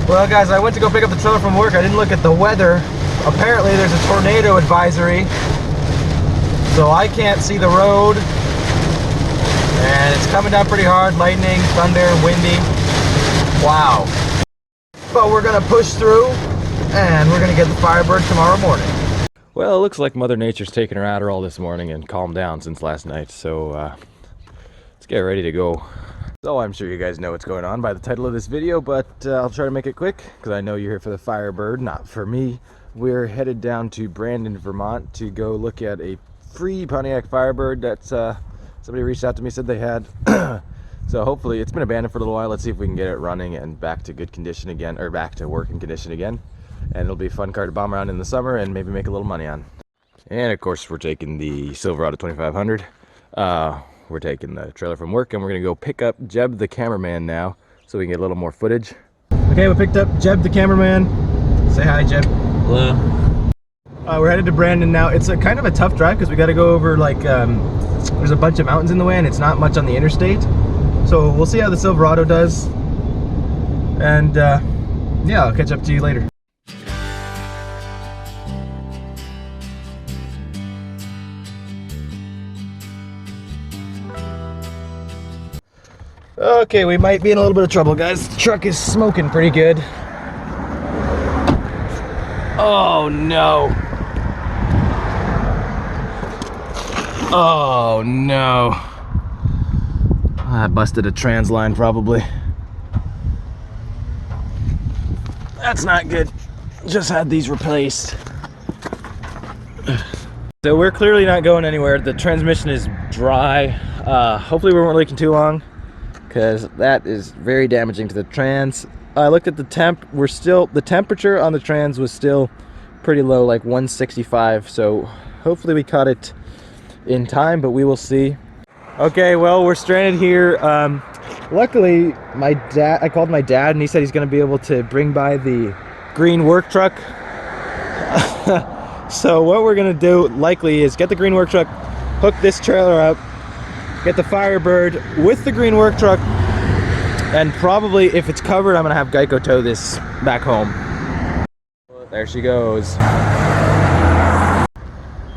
Well guys, I went to go pick up the trailer from work. I didn't look at the weather. Apparently there's a tornado advisory, so I can't see the road. And it's coming down pretty hard. Lightning, thunder, windy. Wow. But we're gonna push through and we're gonna get the Firebird tomorrow morning. Well, it looks like Mother Nature's taken her Adderall this morning and calmed down since last night, so let's get ready to go. So I'm sure you guys know what's going on by the title of this video, but I'll try to make it quick because I know you're here for the Firebird, not for me. We're headed down to Brandon, Vermont to go look at a free Pontiac Firebird that somebody reached out to me, said they had. So hopefully, it's been abandoned for a little while. Let's see if we can get it running and back to good condition again, or back to working condition again. And it'll be a fun car to bomb around in the summer and maybe make a little money on. And of course, we're taking the Silverado 2500. We're taking the trailer from work and we're gonna go pick up Jeb the cameraman now so we can get a little more footage. Okay, we picked up Jeb the cameraman. Say hi, Jeb. Hello. We're headed to Brandon now. It's a kind of a tough drive because we got to go over like there's a bunch of mountains in the way and it's not much on the interstate. So we'll see how the Silverado does. And yeah, I'll catch up to you later. Okay, we might be in a little bit of trouble, guys. The truck is smoking pretty good. Oh no. Oh no. I busted a trans line probably. That's not good. Just had these replaced. So we're clearly not going anywhere. The transmission is dry. Hopefully we weren't leaking too long, because that is very damaging to the trans. I looked at the temp. The temperature on the trans was still pretty low, like 165. So hopefully we caught it in time, but we will see. Okay, well, we're stranded here. Luckily, I called my dad and he said he's gonna be able to bring by the green work truck. So what we're gonna do likely is get the green work truck, hook this trailer up, get the Firebird with the green work truck, and probably if it's covered, I'm gonna have Geico tow this back home. There she goes.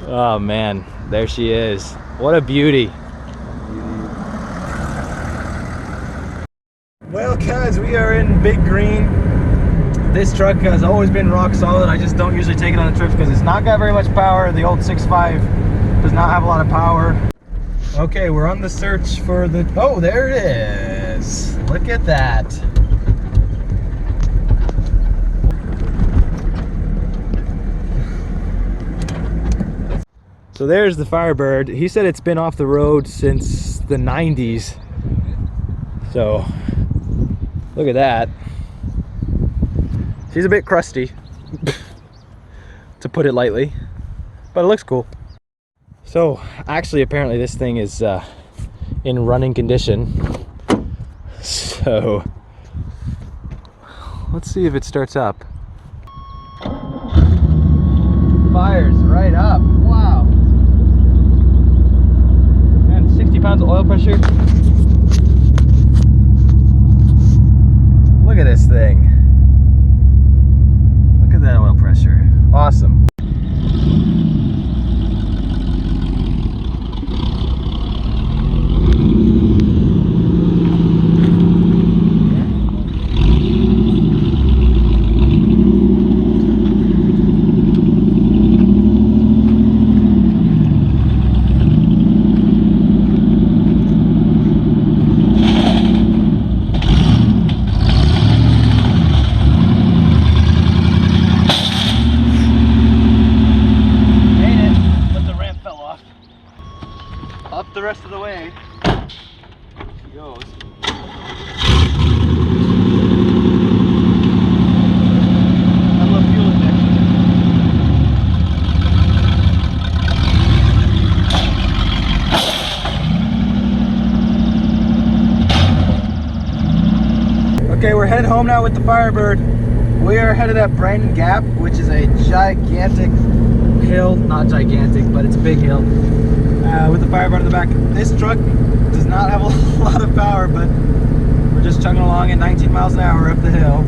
Oh man, there she is. What a beauty. Well guys, we are in Big Green. This truck has always been rock solid. I just don't usually take it on a trip because it's not got very much power. The old 6.5 does not have a lot of power. Okay, we're on the search for the... Oh, there it is. Look at that. So there's the Firebird. He said it's been off the road since the 90s. So, look at that. She's a bit crusty, to put it lightly, but it looks cool. So, actually, apparently this thing is in running condition. So, let's see if it starts up. Fires right up. Wow. And 60 pounds of oil pressure. Look at this thing. Look at that oil pressure. Awesome. Up the rest of the way. She goes. I love fuel injection. Okay, we're headed home now with the Firebird. We are headed up Brandon Gap, which is a gigantic hill. Not gigantic, but it's a big hill. With the Firebird in the back. This truck does not have a lot of power, but we're just chugging along at 19 miles an hour up the hill.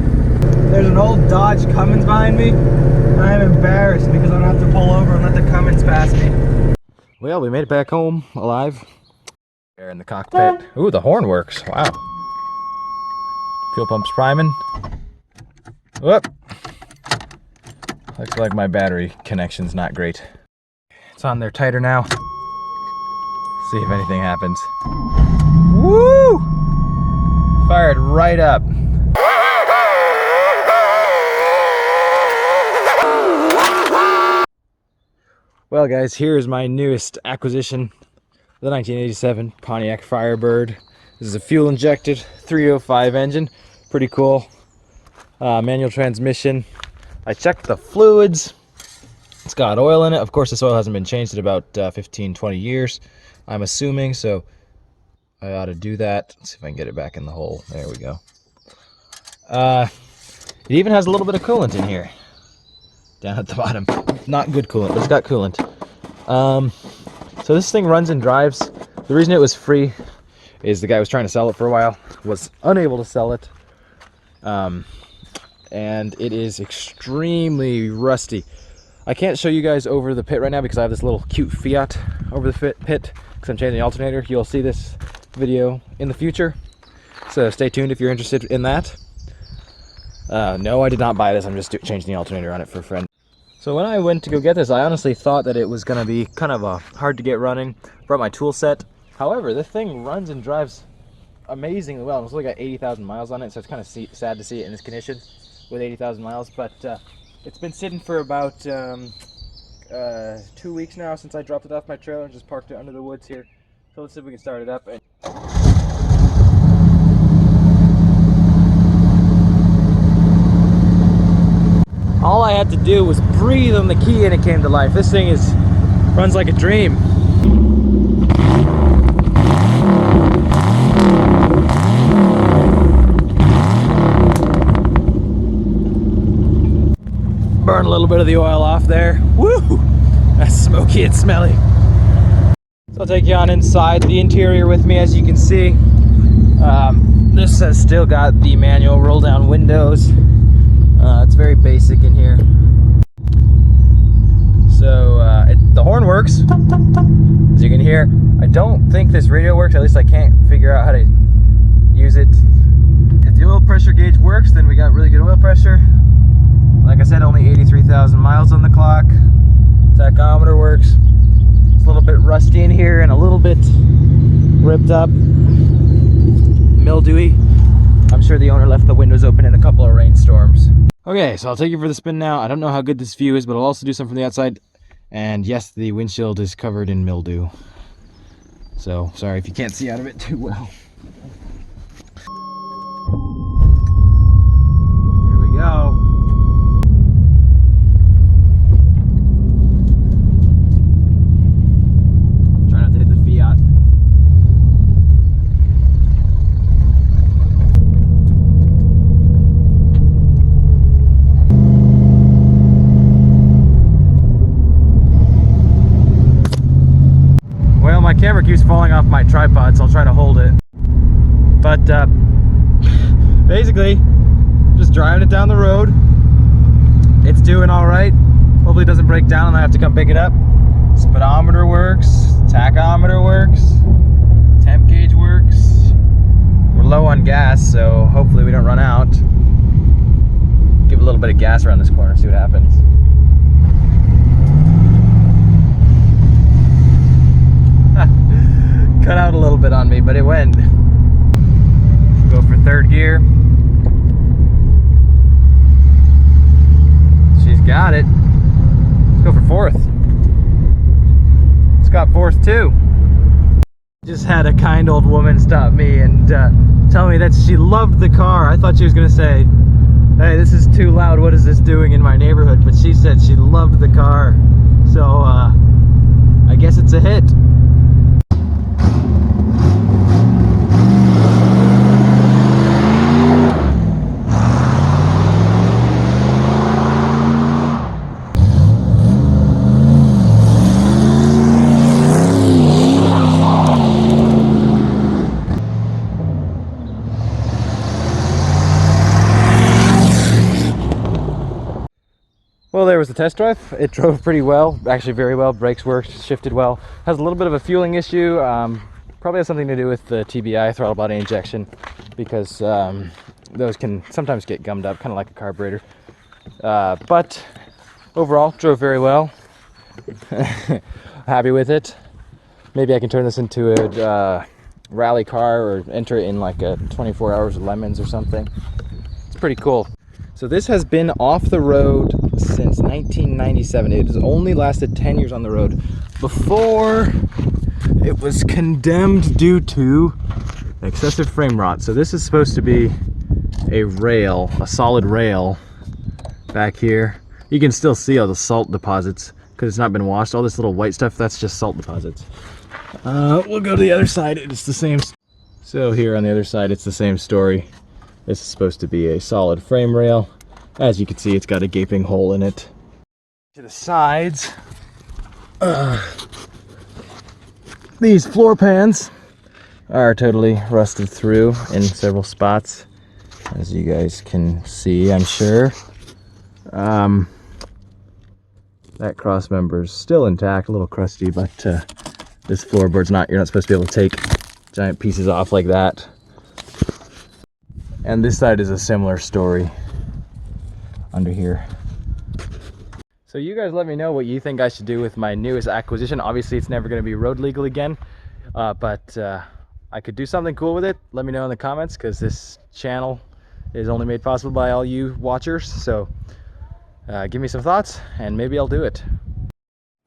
There's an old Dodge Cummins behind me. I'm embarrassed because I'm gonna have to pull over and let the Cummins pass me. Well, we made it back home alive. Air in the cockpit. Ooh, the horn works. Wow. Fuel pump's priming. Whoop. Looks like my battery connection's not great. It's on there tighter now. See if anything happens. Woo! Fired right up. Well guys, here's my newest acquisition, the 1987 Pontiac Firebird. This is a fuel injected 305 engine, pretty cool. Manual transmission. I checked the fluids. It's got oil in it. Of course, this oil hasn't been changed in about 15-20 years, I'm assuming, so I ought to do that. Let's see if I can get it back in the hole. There we go. It even has a little bit of coolant in here, down at the bottom. Not good coolant, but it's got coolant. So this thing runs and drives. The reason it was free is the guy was trying to sell it for a while, was unable to sell it. And it is extremely rusty. I can't show you guys over the pit right now because I have this little cute Fiat over the pit because I'm changing the alternator. You'll see this video in the future, so stay tuned if you're interested in that. No, I did not buy this. I'm just changing the alternator on it for a friend. So when I went to go get this, I honestly thought that it was going to be kind of hard to get running. Brought my tool set. However, this thing runs and drives amazingly well. It's only got 80,000 miles on it, so it's kind of sad to see it in this condition with 80,000 miles. But it's been sitting for about 2 weeks now since I dropped it off my trailer and just parked it under the woods here. So let's see if we can start it up. All I had to do was breathe on the key and it came to life. This thing runs like a dream. Burn a little bit of the oil off there. Woo! That's smoky and smelly. So I'll take you on inside the interior with me. As you can see, this has still got the manual roll down windows. It's very basic in here. So the horn works, as you can hear. I don't think this radio works, at least I can't figure out how to use it. If the oil pressure gauge works, then we got really good oil pressure. Like I said, only 83,000 miles on the clock. Tachometer works. It's a little bit rusty in here and a little bit ripped up, mildewy. I'm sure the owner left the windows open in a couple of rainstorms. Okay, so I'll take you for the spin now. I don't know how good this view is, but I'll also do some from the outside. And yes, the windshield is covered in mildew. So, sorry if you can't see out of it too well. Here we go. Try not to hit the Fiat. My camera keeps falling off my tripod, so I'll try to hold it. But basically, just driving it down the road. It's doing all right. Hopefully it doesn't break down and I have to come pick it up. Speedometer works, tachometer works, temp gauge works. We're low on gas, so hopefully we don't run out. Give a little bit of gas around this corner, see what happens. Cut out a little bit on me, but it went. Go for third gear. She's got it. Let's go for fourth. It's got fourth too. Just had a kind old woman stop me and tell me that she loved the car. I thought she was gonna say, hey, this is too loud, what is this doing in my neighborhood? But she said she loved the car. So I guess it's a hit. Well, there was the test drive. It drove pretty well, actually very well. Brakes worked, shifted well. Has a little bit of a fueling issue. Probably has something to do with the TBI, throttle body injection, because those can sometimes get gummed up, kind of like a carburetor. But overall, drove very well. Happy with it. Maybe I can turn this into a rally car or enter it in like a 24 hours of lemons or something. It's pretty cool. So this has been off the road since 1997. It has only lasted 10 years on the road before it was condemned due to excessive frame rot. So this is supposed to be a rail, a solid rail back here. You can still see all the salt deposits because it's not been washed. All this little white stuff, that's just salt deposits. We'll go to the other side. It's the same. So here on the other side, it's the same story. This is supposed to be a solid frame rail. As you can see, it's got a gaping hole in it. To the sides, these floor pans are totally rusted through in several spots, as you guys can see, I'm sure. That cross member is still intact, a little crusty, but this floorboard's you're not supposed to be able to take giant pieces off like that. And this side is a similar story under here. So you guys let me know what you think I should do with my newest acquisition. Obviously it's never going to be road legal again, but I could do something cool with it. Let me know in the comments, because this channel is only made possible by all you watchers. So give me some thoughts and maybe I'll do it.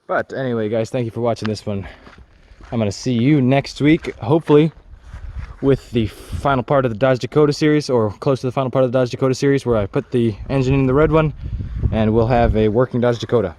But anyway guys, thank you for watching this one. I'm going to see you next week, hopefully with the final part of the Dodge Dakota series, or close to the final part of the Dodge Dakota series, where I put the engine in the red one and we'll have a working Dodge Dakota.